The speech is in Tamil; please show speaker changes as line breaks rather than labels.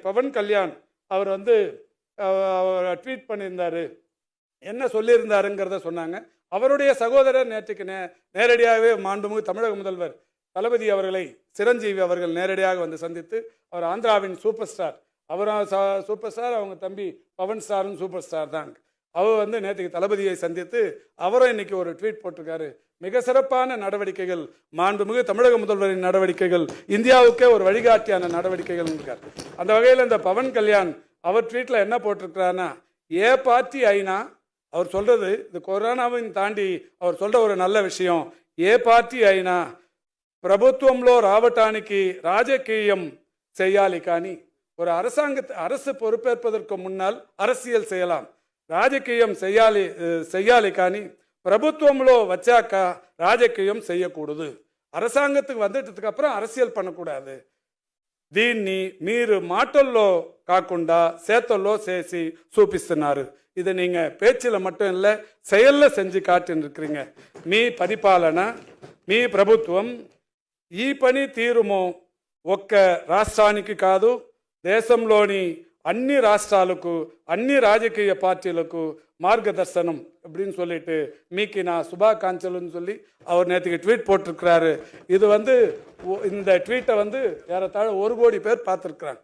பவன் கல்யாண் அவர் வந்து ட்வீட் பண்ணியிருந்தாரு. என்ன சொல்லியிருந்தாருங்கிறத சொன்னாங்க. அவருடைய சகோதரர் நேற்றுக்கு நேரடியாகவே மாண்புமிகு தமிழக முதல்வர் தளபதி அவர்களை சிரஞ்சீவி அவர்கள் நேரடியாக வந்து சந்தித்து, அவர் ஆந்திராவின் சூப்பர் ஸ்டார், அவரும் சூப்பர் ஸ்டார், அவங்க தம்பி பவன் ஸ்டாரும் சூப்பர் ஸ்டார் தான். அவர் வந்து நேற்றுக்கு தளபதியை சந்தித்து அவரும் இன்னைக்கு ஒரு ட்வீட் போட்டிருக்காரு. மிக சிறப்பான நடவடிக்கைகள், மாண்புமிகு தமிழக முதல்வரின் நடவடிக்கைகள், இந்தியாவுக்கே ஒரு வழிகாட்டியான நடவடிக்கைகள் இருக்கார். அந்த வகையில் இந்த பவன் கல்யாண் அவர் ட்வீட்டில் என்ன போட்டிருக்கிறாருன்னா, ஏ பார்ட்டி ஐனா அவர் சொல்றது, இது கொரோனாவின் தாண்டி அவர் சொல்ற ஒரு நல்ல விஷயம். ఏ పార్టీ అయినా ప్రభుత్వంలో రావటానికి రాజకీయం చేయాలి, కానీ ஒரு அரசு பொறுப்பேற்பதற்கு முன்னால் அரசியல் செய்யலாம், ராஜகீயம் செய்யாలి కానీ ప్రభుత్వంలో వచ్చాక రాజకీయం చేయకూడదు. அரசாங்கத்துக்கு வந்துட்டதுக்கு அப்புறம் அரசியல் பண்ணக்கூடாது. దీన్ని మీరు మాటల్లో కాకుండా చేతల్లో చేసి చూపిస్తున్నారు. இது நீங்க பேச்சில் மட்டும் இல்லை, செயல்ல செஞ்சு காட்டிருக்கிறீங்க. మీ పరిపాలన, మీ ప్రభుత్వం ఈ పని తీరుమో ఒక్క రాష్ట్రానికి కాదు, దేశంలోని అన్ని రాష్ట్రాలకు, అన్ని రాజకీయ పార్టీలకు మార్గదర్శనం அப்படின்னு சொல்லிட்டு மீக்கு நான் சுபாகாஞ்சலுன்னு சொல்லி அவர் நேற்றுக்கு ட்வீட் போட்டிருக்கிறாரு. இது வந்து இந்த ட்வீட்டை வந்து ஏறத்தாழ 1 கோடி பேர் பார்த்துருக்குறாங்க.